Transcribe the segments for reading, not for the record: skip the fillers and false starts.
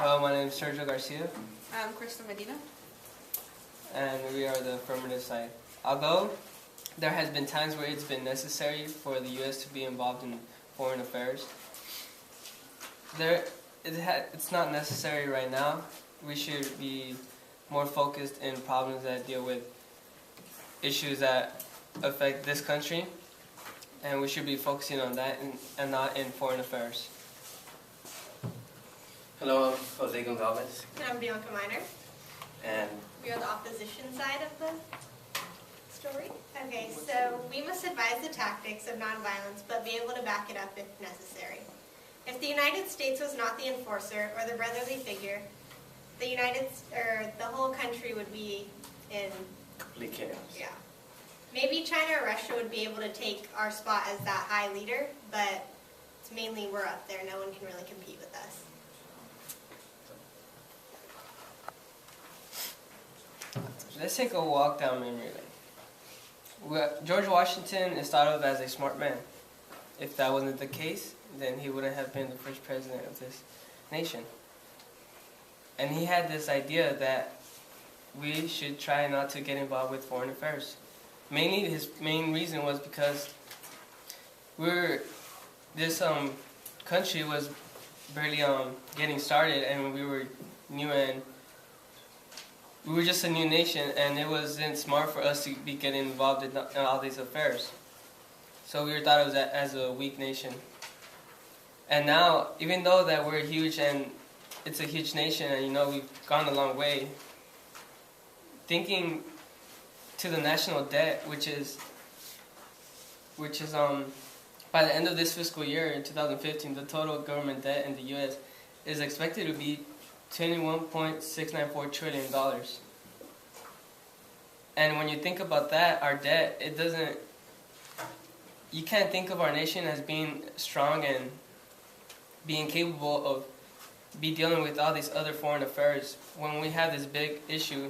Hello, my name is Sergio Garcia. I'm Crystal Medina. And we are the affirmative side. Although there has been times where it's been necessary for the U.S. to be involved in foreign affairs, it's not necessary right now. We should be more focused in problems that deal with issues that affect this country, and we should be focusing on that and not in foreign affairs. Hello, I'm Jose Gonzalez. And I'm Bianca Miner. And We are the opposition side of the story. Okay, so we must advise the tactics of nonviolence, but be able to back it up if necessary. If the United States was not the enforcer or the brotherly figure, the whole country would be in complete chaos. Yeah. Maybe China or Russia would be able to take our spot as that high leader, but it's mainly we're up there. No one can really compete with us. Let's take a walk down memory lane. George Washington is thought of as a smart man. If that wasn't the case, then he wouldn't have been the first president of this nation. And he had this idea that we should try not to get involved with foreign affairs. Mainly, his main reason was because this country was barely getting started, and we were new, and we were just a new nation, and it wasn't smart for us to be getting involved in all these affairs. So we were thought of as a weak nation. And now, even though that we're huge and it's a huge nation, and we've gone a long way, thinking to the national debt, which is by the end of this fiscal year in 2015, the total government debt in the U.S. is expected to be $21.694 trillion. And when you think about that, our debt, you can't think of our nation as being strong and being capable of dealing with all these other foreign affairs when we have this big issue,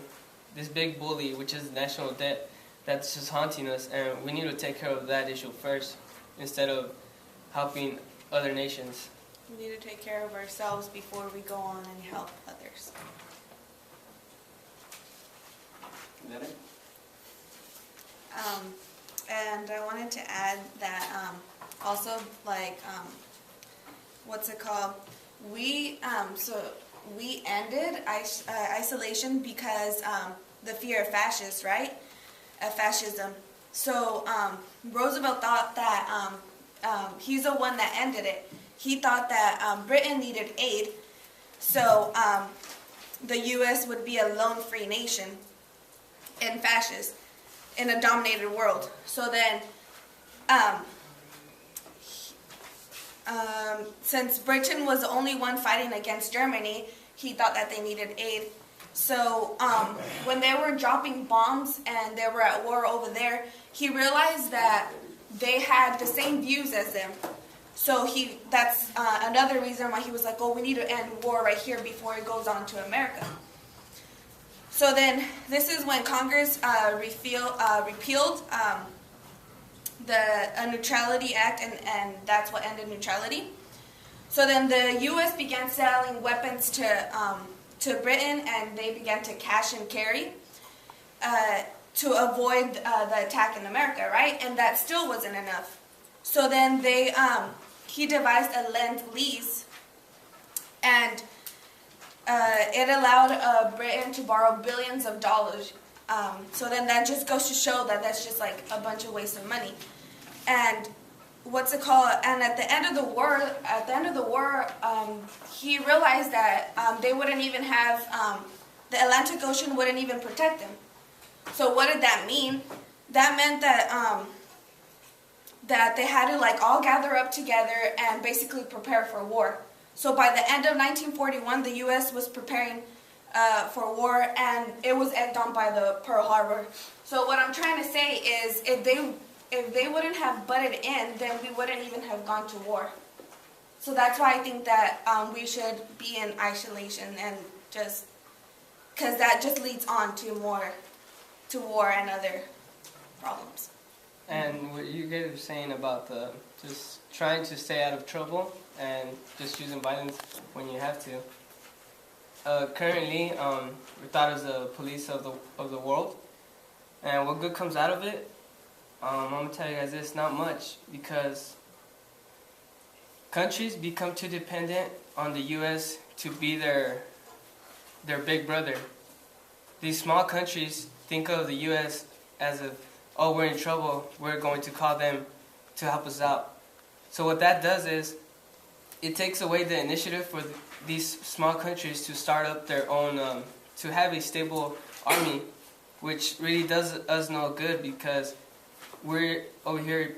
this big bully, which is national debt, that's just haunting us, and we need to take care of that issue first instead of helping other nations. We need to take care of ourselves before we go on and help others. Is that it? And I wanted to add that also, what's it called? We ended isolation because the fear of fascists, right? Fascism. So Roosevelt thought that he's the one that ended it. He thought that Britain needed aid, so the U.S. would be a lone free nation and fascist in a dominated world. So then, since Britain was the only one fighting against Germany, he thought that they needed aid. So when they were dropping bombs and they were at war over there, he realized that they had the same views as them. So that's another reason why he was like, oh, we need to end war right here before it goes on to America. So then this is when Congress repealed the Neutrality Act, and that's what ended neutrality. So then the U.S. began selling weapons to Britain, and they began to cash and carry to avoid the attack in America, right? And that still wasn't enough. So then he devised a Lend-Lease, and it allowed Britain to borrow billions of dollars. So then that just goes to show that that's just like a bunch of waste of money. And what's it called? And at the end of the war, he realized that they wouldn't even have the Atlantic Ocean wouldn't even protect them. So what did that mean? That meant that that they had to all gather up together and basically prepare for war. So by the end of 1941, the U.S. was preparing for war, and it was egged on by the Pearl Harbor. So what I'm trying to say is, if they wouldn't have butted in, then we wouldn't even have gone to war. So that's why I think that we should be in isolation, and just because that just leads on to war and other problems. And what you guys were saying about just trying to stay out of trouble and just using violence when you have to. currently, we're thought as the police of the world. And what good comes out of it? I'm gonna tell you guys this: not much, because countries become too dependent on the U.S. to be their big brother. These small countries think of the U.S. as if, oh, we're in trouble, we're going to call them to help us out. So what that does is, it takes away the initiative for these small countries to start up their own, to have a stable army, which really does us no good, because we're over here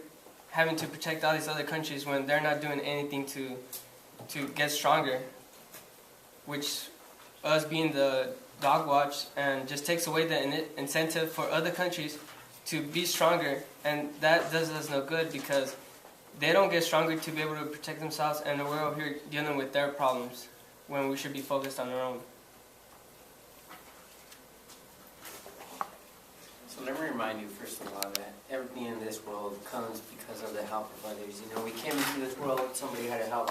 having to protect all these other countries when they're not doing anything to get stronger, which us being the dog watch, and just takes away the incentive for other countries to be stronger, and that does us no good, because they don't get stronger to be able to protect themselves, and we're over here dealing with their problems when we should be focused on our own. So let me remind you, first of all, that everything in this world comes because of the help of others. You know, we came into this world, somebody had to help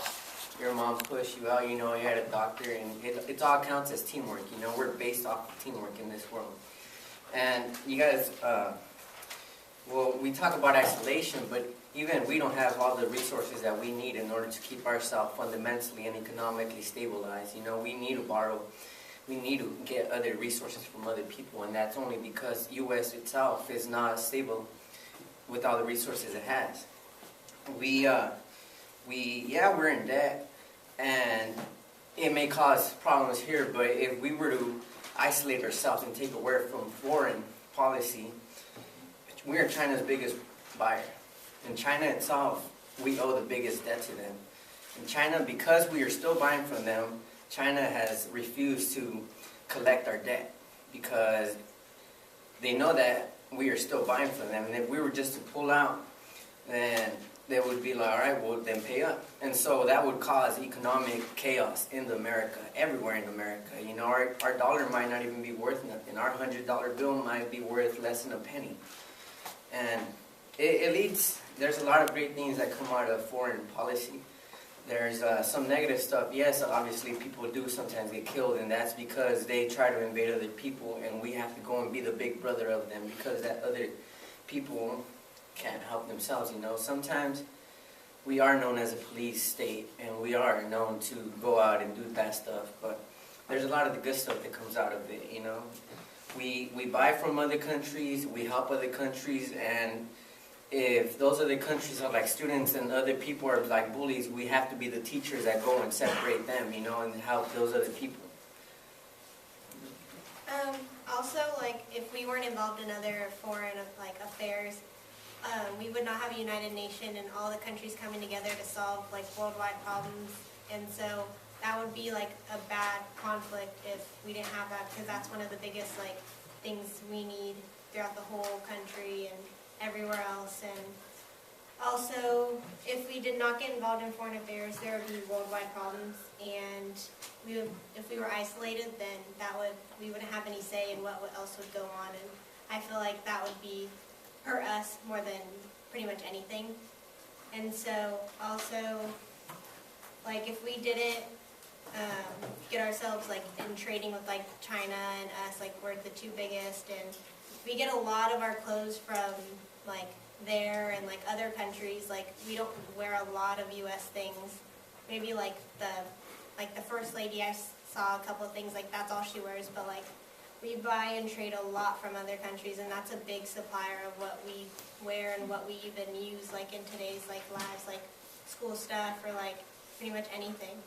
your mom push you out, you know, you had a doctor, and it all counts as teamwork. You know, we're based off of teamwork in this world. And you guys, well, we talk about isolation, but even we don't have all the resources that we need in order to keep ourselves fundamentally and economically stabilized. You know, we need to borrow. We need to get other resources from other people, and that's only because U.S. itself is not stable with all the resources it has. We're in debt, and it may cause problems here, but if we were to isolate ourselves and take away from foreign policy, we are China's biggest buyer. In China itself, we owe the biggest debt to them. In China, because we are still buying from them, China has refused to collect our debt, because they know that we are still buying from them. And if we were just to pull out, then they would be like, all right, well, then pay up. And so that would cause economic chaos in America, everywhere in America. You know, our dollar might not even be worth nothing. Our $100 bill might be worth less than a penny. And it leads, there's a lot of great things that come out of foreign policy. There's some negative stuff. Yes, obviously people do sometimes get killed, and that's because they try to invade other people, and we have to go and be the big brother of them, because that other people can't help themselves, you know. Sometimes we are known as a police state, and we are known to go out and do bad stuff, but there's a lot of the good stuff that comes out of it, you know. We buy from other countries, we help other countries, and if those other countries are like students and other people are like bullies, we have to be the teachers that go and separate them, you know, and help those other people. Also, like, if we weren't involved in other foreign, like, affairs, we would not have a united nation and all the countries coming together to solve, like, worldwide problems. And so that would be, like, a bad conflict if we didn't have that, because that's one of the biggest, like, things we need throughout the whole country and everywhere else. And also, if we did not get involved in foreign affairs, there would be worldwide problems, and if we were isolated, then we wouldn't have any say in what else would go on, and I feel like that would hurt us more than pretty much anything. And so also, like, if we didn't get ourselves, like, in trading with, like, China and us, like, we're the two biggest, and we get a lot of our clothes from, like, there and, like, other countries. Like, we don't wear a lot of U.S. things. Maybe, like, the First Lady, I saw a couple of things, like, that's all she wears, but, like, we buy and trade a lot from other countries, and that's a big supplier of what we wear and what we even use, like, in today's, like, lives, like, school stuff or, like, pretty much anything.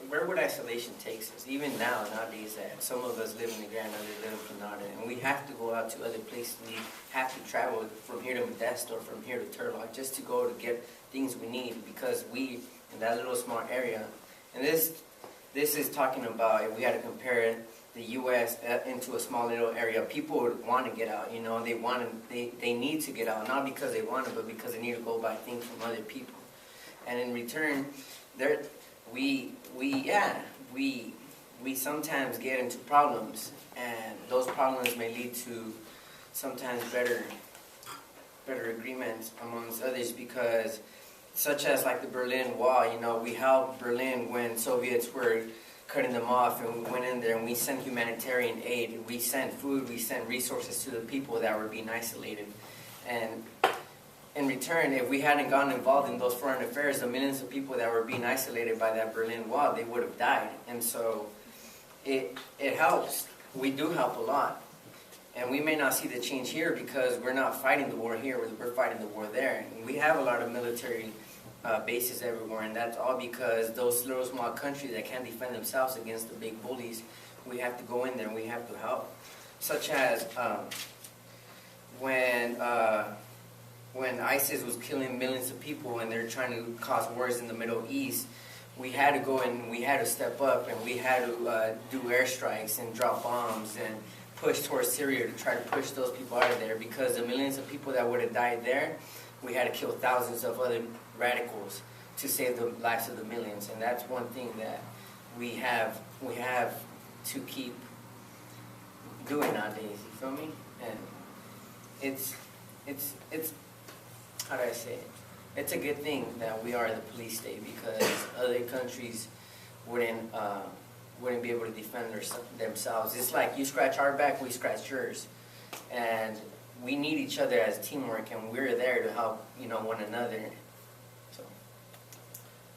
Where would isolation take us? Even nowadays, some of us live in the Grand, others live in Canada, and we have to go out to other places. We have to travel from here to Modesto or from here to Turlock just to go to get things we need, because we, in that little small area, and this is talking about, if we had to compare the U.S. into a small little area, people would want to get out, you know, they need to get out, not because they want to, but because they need to go buy things from other people. And in return, we sometimes get into problems, and those problems may lead to sometimes better agreements amongst others, because such as like the Berlin Wall, you know, we helped Berlin when Soviets were cutting them off, and we went in there and we sent humanitarian aid. We sent food, we sent resources to the people that were being isolated. And in return, if we hadn't gotten involved in those foreign affairs, the millions of people that were being isolated by that Berlin Wall, they would have died. And so it helps. We do help a lot. And we may not see the change here because we're not fighting the war here, we're fighting the war there. And we have a lot of military bases everywhere, and that's all because those little small countries that can't defend themselves against the big bullies, we have to go in there and we have to help. Such as when ISIS was killing millions of people and they're trying to cause wars in the Middle East, we had to go and we had to step up and we had to do airstrikes and drop bombs and push towards Syria to try to push those people out of there, because the millions of people that would have died there, we had to kill thousands of other radicals to save the lives of the millions. And that's one thing that we have to keep doing nowadays, you feel me? And it's how do I say it? It's a good thing that we are the police state, because other countries wouldn't be able to defend themselves. It's like you scratch our back, we scratch yours. And we need each other as teamwork, and we're there to help, one another. So.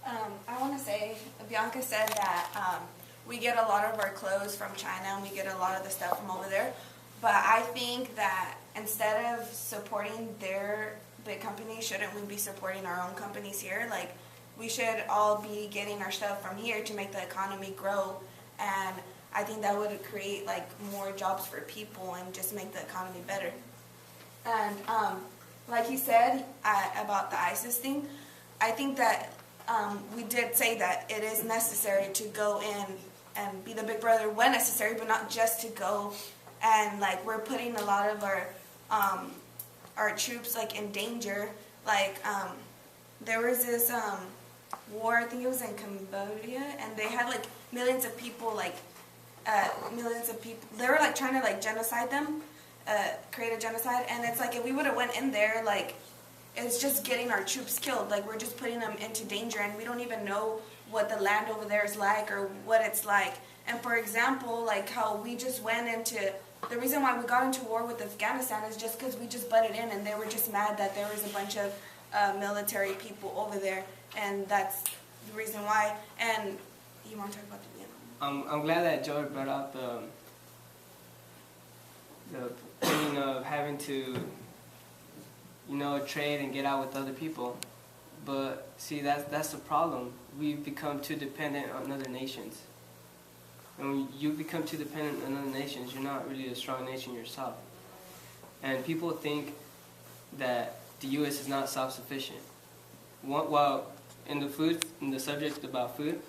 I want to say, Bianca said that we get a lot of our clothes from China and we get a lot of the stuff from over there. But I think that instead of supporting their big companies, shouldn't we be supporting our own companies here? Like, we should all be getting our stuff from here to make the economy grow. And I think that would create like more jobs for people and just make the economy better. And like you said about the ISIS thing, I think that we did say that it is necessary to go in and be the big brother when necessary, but not just to go. And like, we're putting a lot of our troops like in danger. Like there was this war, I think it was in Cambodia, and they had like millions of people they were like trying to like genocide them, create a genocide. And it's like, if we would have went in there, like, it's just getting our troops killed. Like, we're just putting them into danger, and we don't even know what the land over there is like or what it's like. And for example, like how we just went into, the reason why we got into war with Afghanistan is just because we just butted in, and they were just mad that there was a bunch of military people over there, and that's the reason why. And you want to talk about the Vietnam? I'm glad that Joey brought out the thing of having to, trade and get out with other people. But see, that's the problem. We've become too dependent on other nations. And when you become too dependent on other nations, you're not really a strong nation yourself. And people think that the U.S. is not self-sufficient. While in the subject about food,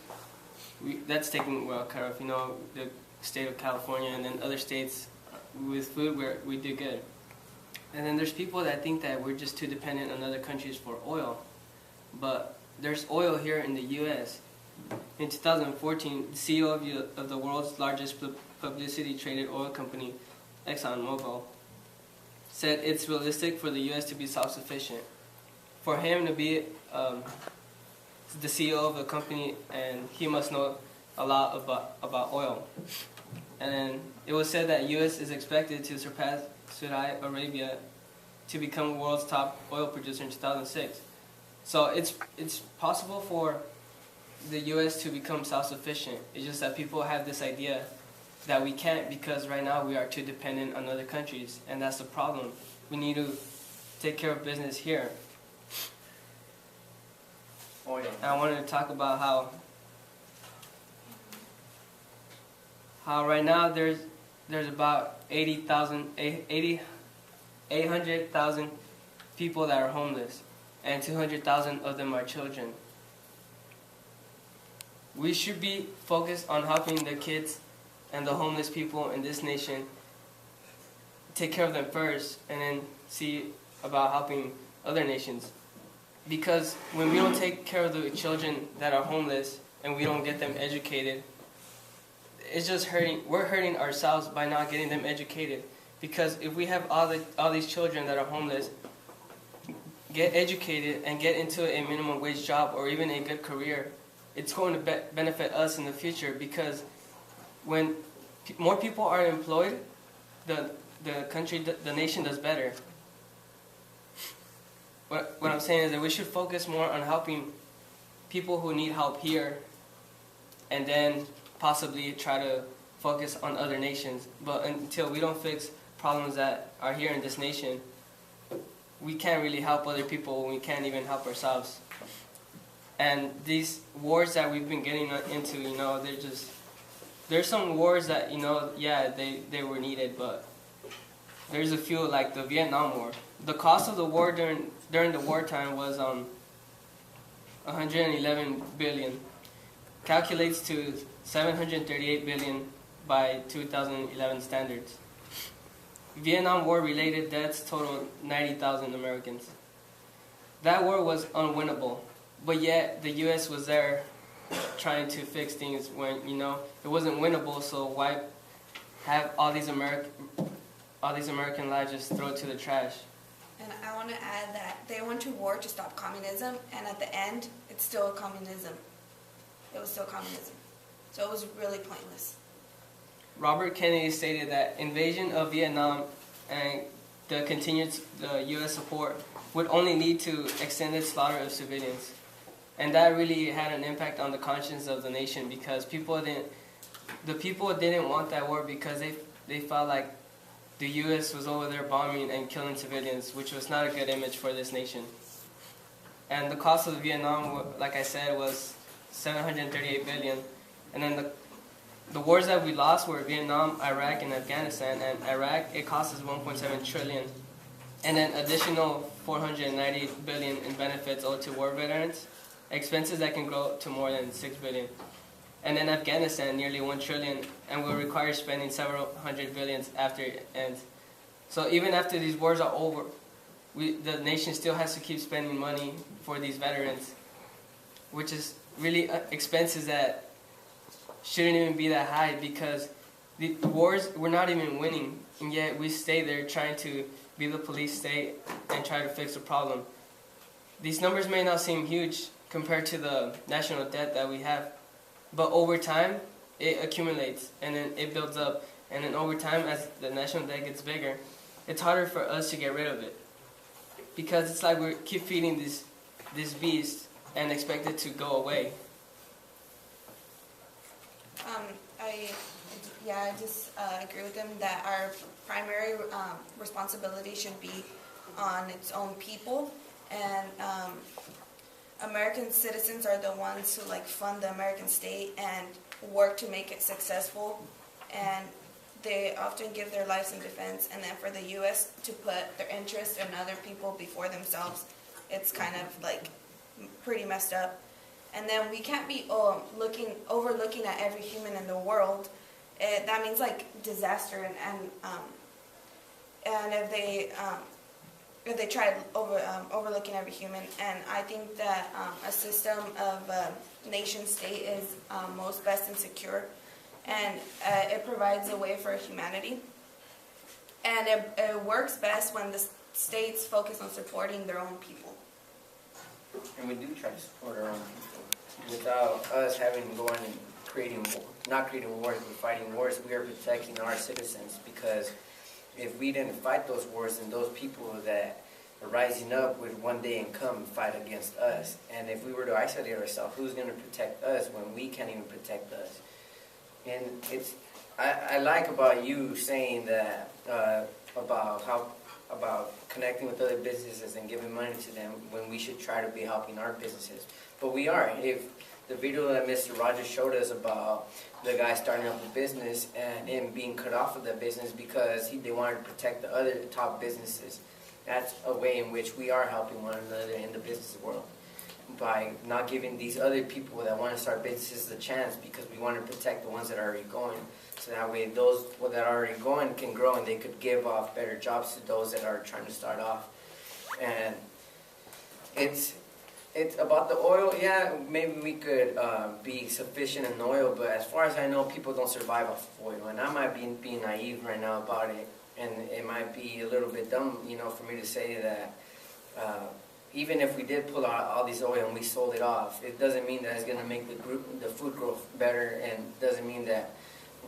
that's taken well care of. The state of California and then other states with food where we do good. And then there's people that think that we're just too dependent on other countries for oil. But there's oil here in the U.S. In 2014, the CEO of the world's largest publicly traded oil company, ExxonMobil, said it's realistic for the U.S. to be self-sufficient. For him to be the CEO of a company, and he must know a lot about oil. And then it was said that U.S. is expected to surpass Saudi Arabia to become the world's top oil producer in 2006. So it's possible for the U.S. to become self-sufficient. It's just that people have this idea that we can't, because right now we are too dependent on other countries, and that's the problem. We need to take care of business here. Oil. I wanted to talk about how right now there's about 800,000 people that are homeless, and 200,000 of them are children. We should be focused on helping the kids and the homeless people in this nation, take care of them first, and then see about helping other nations. Because when we don't take care of the children that are homeless and we don't get them educated, it's just hurting. We're hurting ourselves by not getting them educated. Because if we have all these children that are homeless get educated and get into a minimum wage job or even a good career, it's going to benefit us in the future, because when more people are employed, the country, the nation does better. What I'm saying is that we should focus more on helping people who need help here, and then possibly try to focus on other nations. But until we don't fix problems that are here in this nation, we can't really help other people. We can't even help ourselves. And these wars that we've been getting into, you know, there's some wars that, you know, yeah, they were needed, but there's a few, like the Vietnam War. The cost of the war during the wartime was 111 billion, calculates to 738 billion by 2011 standards. Vietnam War related deaths totaled 90,000 Americans. That war was unwinnable, but yet the U.S. was there trying to fix things when, you know, it wasn't winnable. So why have all these American lives just thrown to the trash? And I want to add that they went to war to stop communism, and at the end, it's still communism. It was still communism. So it was really pointless. Robert Kennedy stated that invasion of Vietnam and the continued U.S. support would only lead to extended slaughter of civilians. And that really had an impact on the conscience of the nation, because the people didn't want that war, because they felt like the U.S. was over there bombing and killing civilians, which was not a good image for this nation. And the cost of Vietnam, like I said, was 738 billion. And then the wars that we lost were Vietnam, Iraq, and Afghanistan. And Iraq, it cost us 1.7 trillion. And then additional 490 billion in benefits owed to war veterans, expenses that can grow to more than 6 billion. And then Afghanistan, nearly 1 trillion, and will require spending several hundred billions after it ends. So even after these wars are over, the nation still has to keep spending money for these veterans, which is really expenses that shouldn't even be that high, because the wars, we're not even winning, and yet we stay there trying to be the police state and try to fix the problem. These numbers may not seem huge compared to the national debt that we have, but over time, it accumulates, and then it builds up. And then over time, as the national debt gets bigger, it's harder for us to get rid of it. Because it's like we keep feeding this beast and expect it to go away. I just agree with them that our primary responsibility should be on its own people, and American citizens are the ones who fund the American state and work to make it successful, and they often give their lives in defense. And then for the U.S. to put their interests and other people before themselves, it's kind of pretty messed up. And then we can't be overlooking at every human in the world. That means disaster, and if they try overlooking every human. And I think that a system of nation state is most best and secure, and it provides a way for humanity. And it works best when the states focus on supporting their own people. And we do try to support our own people. Without us having to go in and not creating wars, but fighting wars, we are protecting our citizens. Because if we didn't fight those wars, then those people that are rising up would one day come and fight against us. And if we were to isolate ourselves, who's going to protect us when we can't even protect us? And I like about you saying that about connecting with other businesses and giving money to them, when we should try to be helping our businesses. But we are. If the video that Mr. Rogers showed us about the guy starting up a business and him being cut off of that business because they wanted to protect the other top businesses, that's a way in which we are helping one another in the business world, by not giving these other people that want to start businesses a chance, because we want to protect the ones that are already going. So that way those that are already going can grow, and they could give off better jobs to those that are trying to start off. And it's about the oil. Yeah, maybe we could be sufficient in oil, but as far as I know, people don't survive off of oil. And I might be being naive right now about it, and it might be a little bit dumb, for me to say that even if we did pull out all this oil and we sold it off, it doesn't mean that it's going to make the food grow better, and doesn't mean that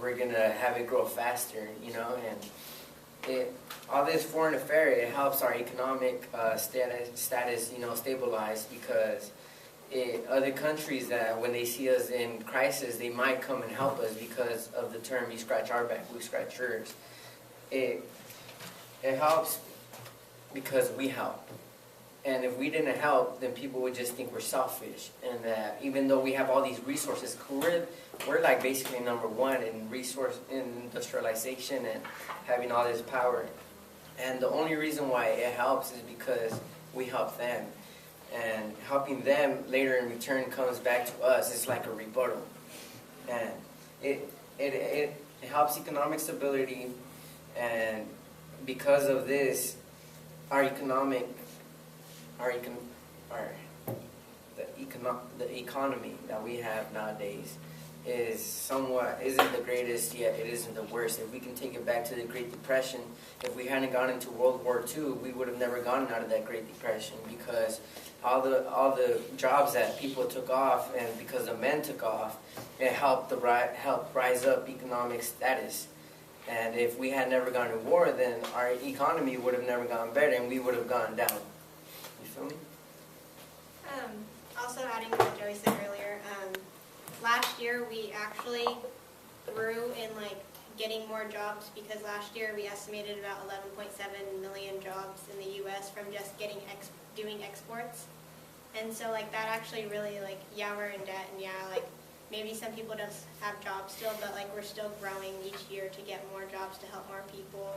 we're going to have it grow faster, you know. And all this foreign affair, it helps our economic status, you know, stabilize, because other countries that when they see us in crisis, they might come and help us because of the term, you scratch our back, we scratch yours. It helps because we help. And if we didn't help, then people would just think we're selfish. And that even though we have all these resources, we're like basically number one in industrialization and having all this power. And the only reason why it helps is because we help them. And helping them later in return comes back to us. It's like a rebuttal. And it helps economic stability. And because of this, the economy that we have nowadays isn't the greatest, yet it isn't the worst. If we can take it back to the Great Depression, if we hadn't gone into World War II, we would have never gotten out of that Great Depression, because all the jobs that people took off, and because the men took off, it helped rise up economic status. And if we had never gone to war, then our economy would have never gone better, and we would have gone down. You feel me? Also adding to what Joey said earlier, last year we actually grew in like getting more jobs, because last year we estimated about 11.7 million jobs in the U.S. from just doing exports. And so like that actually really, like, yeah, we're in debt, and yeah, like maybe some people don't have jobs still, but like we're still growing each year to get more jobs to help more people.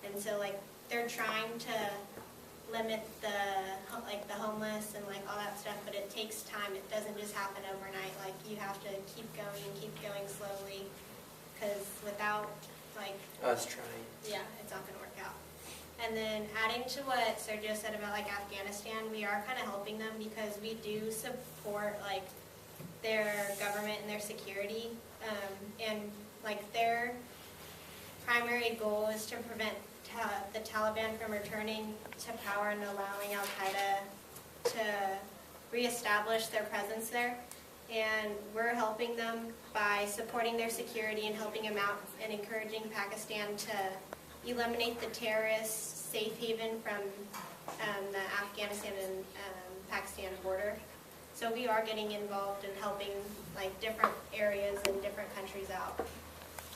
And so like they're trying to limit the homeless and like all that stuff, but it takes time. It doesn't just happen overnight. Like you have to keep going slowly, because without like us trying, yeah, it's not going to work out. And then adding to what Sergio said about like Afghanistan, we are kind of helping them because we do support like their government and their security, and like their primary goal is to prevent the Taliban from returning to power and allowing Al-Qaeda to reestablish their presence there. And we're helping them by supporting their security and helping them out and encouraging Pakistan to eliminate the terrorist safe haven from the Afghanistan and Pakistan border. So we are getting involved in helping like different areas and different countries out.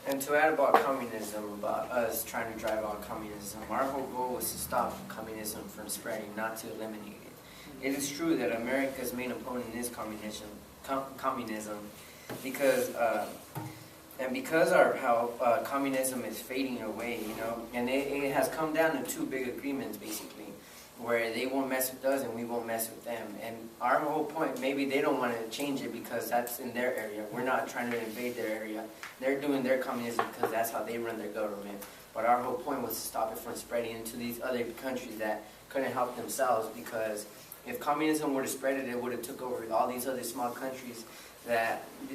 And to add about communism, about us trying to drive out communism, our whole goal is to stop communism from spreading, not to eliminate it. It is true that America's main opponent is communism, because how communism is fading away, you know, and it has come down to two big agreements basically, where they won't mess with us and we won't mess with them. And our whole point, maybe they don't want to change it because that's in their area. We're not trying to invade their area. They're doing their communism because that's how they run their government. But our whole point was to stop it from spreading into these other countries that couldn't help themselves, because if communism were to spread it, it would have took over all these other small countries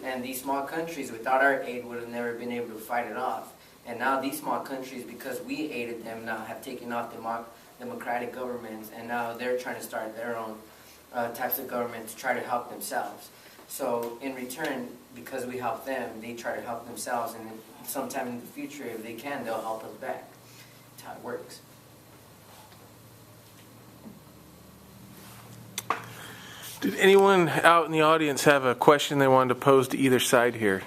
and these small countries without our aid would have never been able to fight it off. And now these small countries, because we aided them, now have taken off democratic governments, and now they're trying to start their own types of government to try to help themselves. So in return, because we help them, they try to help themselves, and sometime in the future, if they can, they'll help us back. That's how it works. Did anyone out in the audience have a question they wanted to pose to either side here?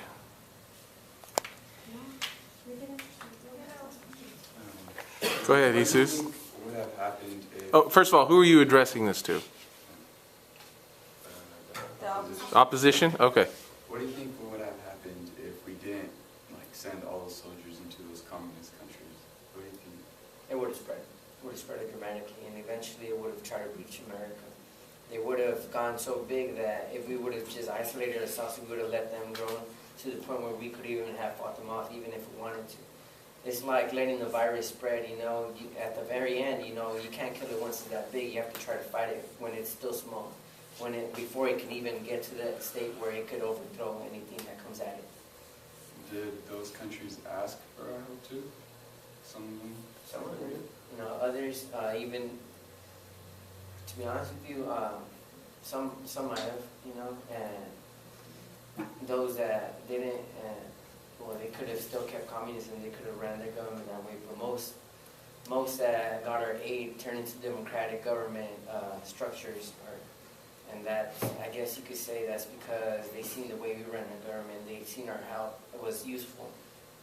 Go ahead, Jesus. What would have happened if... Oh, first of all, who are you addressing this to? Opposition? Okay. What do you think would have happened if we didn't send all those soldiers into those communist countries? What do you think? It would have spread. It would have spread dramatically, and eventually it would have tried to reach America. They would have gone so big that if we would have just isolated ourselves, we would have let them grow to the point where we could even have fought them off, even if we wanted to. It's like letting the virus spread, you know. At the very end, you know, you can't kill it once it's that big. You have to try to fight it when it's still small, before it can even get to that state where it could overthrow anything that comes at it. Did those countries ask for our help too? Some of them? Some of them, you know, others even To be honest with you, some might have, you know, and those that didn't, well, they could have still kept communism. They could have ran their government that way. But most that got our aid turned into democratic government structures, and that, I guess you could say that's because they seen the way we run the government. They seen our help. It was useful.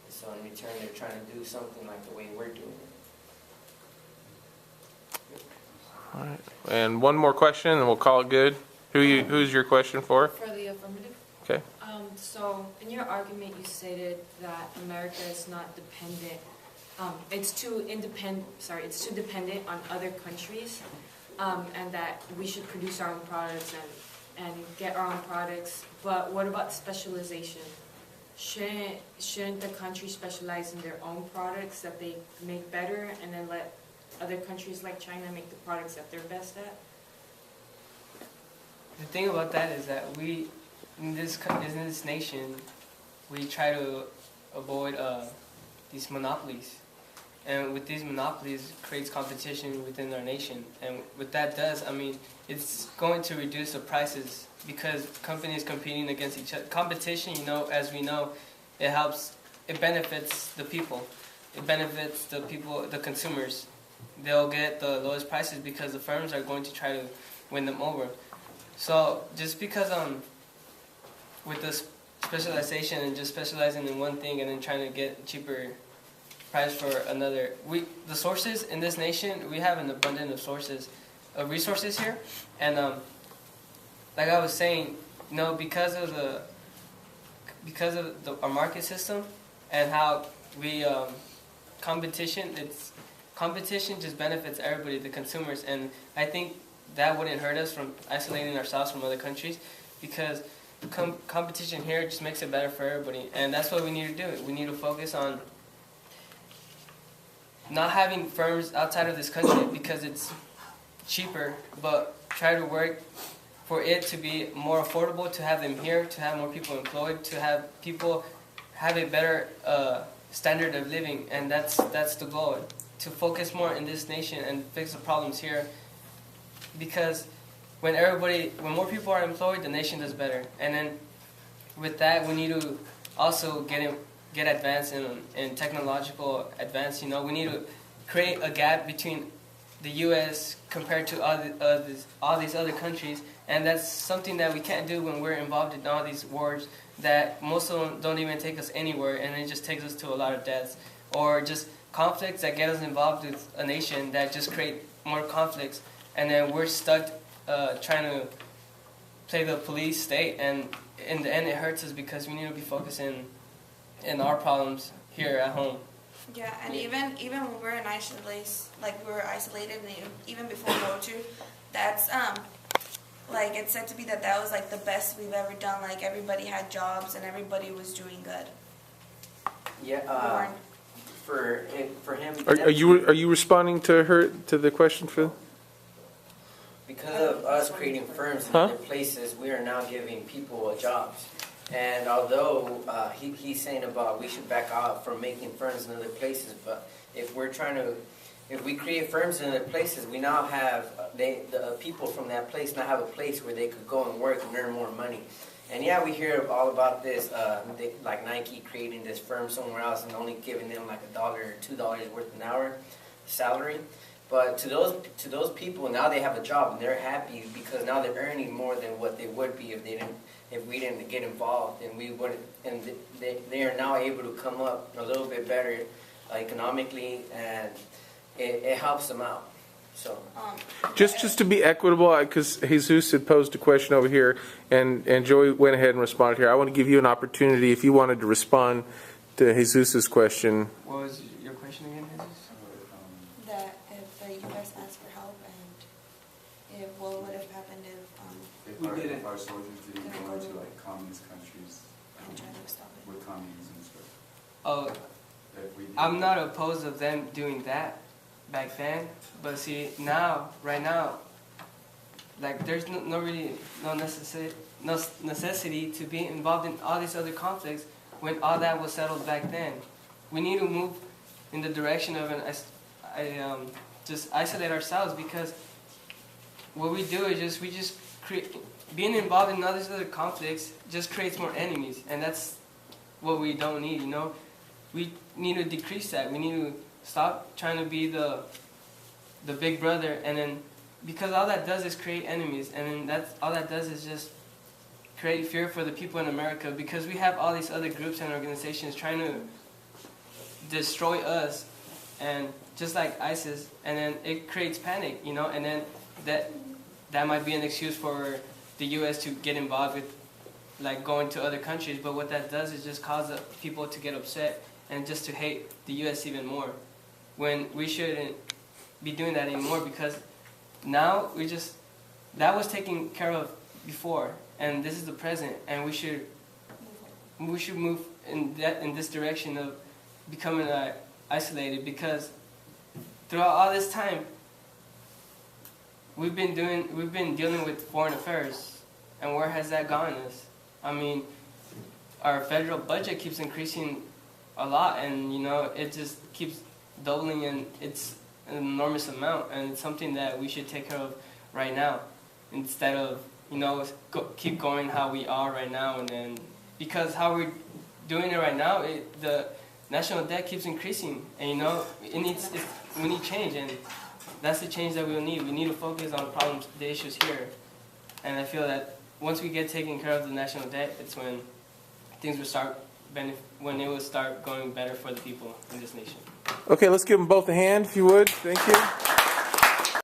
So in return, they're trying to do something like the way we're doing it. All right. And one more question, and we'll call it good. Who's your question for? For the affirmative. Okay. So in your argument, you stated that America is not dependent. It's too dependent on other countries, and that we should produce our own products and get our own products. But what about specialization? Shouldn't the country specialize in their own products that they make better, and then let other countries like China make the products that they're best at? The thing about that is that we, in this nation, we try to avoid these monopolies. And with these monopolies, it creates competition within our nation. And what that does, I mean, it's going to reduce the prices because companies competing against each other. Competition, you know, as we know, it benefits the people. It benefits the people, the consumers. They'll get the lowest prices because the firms are going to try to win them over. So just because with this specialization and just specializing in one thing and then trying to get cheaper price for another, the sources in this nation, we have an abundance of sources, of resources here, and like I was saying, you know, because of our market system and how we competition just benefits everybody, the consumers, and I think that wouldn't hurt us from isolating ourselves from other countries, because competition here just makes it better for everybody, and that's what we need to do. We need to focus on not having firms outside of this country because it's cheaper, but try to work for it to be more affordable, to have them here, to have more people employed, to have people have a better standard of living, and that's the goal, to focus more in this nation and fix the problems here, because when more people are employed, the nation does better. And then with that, we need to also get advanced in technological advance. You know, we need to create a gap between the U.S. compared to all these other countries, and that's something that we can't do when we're involved in all these wars that most of them don't even take us anywhere, and it just takes us to a lot of deaths, or just conflicts that get us involved with a nation that just create more conflicts, and then we're stuck trying to play the police state, and in the end it hurts us because we need to be focusing in our problems here at home. Yeah, and even when we're in isolation, like we were isolated, and even before World War II, that's like it's said to be that was like the best we've ever done. Like everybody had jobs and everybody was doing good. Yeah. For him. Are you responding to the question, Phil? Because of us creating firms in other places, we are now giving people jobs. And although he's saying about we should back out from making firms in other places, but if we create firms in other places, we now have the people from that place now have a place where they could go and work and earn more money. And yeah, we hear all about this, like Nike creating this firm somewhere else and only giving them like $1 or $2 worth an hour salary. But to those people, now they have a job and they're happy because now they're earning more than what they would be if we didn't get involved, and we wouldn't. And they are now able to come up a little bit better economically, and it helps them out. So just to be equitable, because Jesus had posed a question over here, and Joey went ahead and responded here. I want to give you an opportunity if you wanted to respond to Jesus's question. What was your question again, Jesus? That if the U.S. asked for help, and what would have happened if our soldiers didn't go into like communist countries and try to stop it with communism and stuff. Oh, I'm not opposed of them doing that back then, but see right now, like there's no necessity to be involved in all these other conflicts when all that was settled back then. We need to move in the direction of just isolate ourselves, because what we do is we just create, being involved in all these other conflicts just creates more enemies, and that's what we don't need, you know? We need to decrease that. We need to stop trying to be the big brother, and then, because all that does is create enemies, and then all that does is just create fear for the people in America, because we have all these other groups and organizations trying to destroy us, and just like ISIS, and then it creates panic, you know, and then that might be an excuse for the U.S. to get involved with, like, going to other countries, but what that does is just cause the people to get upset and just to hate the U.S. even more, when we shouldn't be doing that anymore, because now that was taken care of before, and this is the present, and we should move in this direction of becoming isolated, because throughout all this time we've been dealing with foreign affairs, and where has that gotten us? I mean, our federal budget keeps increasing a lot, and you know, it just keeps doubling, and it's an enormous amount, and it's something that we should take care of right now, instead of, you know, keep going how we are right now, and then, because how we're doing it right now, the national debt keeps increasing, and you know, we need change, and that's the change that we'll need. We need to focus on problems, the issues here, and I feel that once we get taken care of the national debt, it's when things will start when it will start going better for the people in this nation. Okay, let's give them both a hand, if you would. Thank you.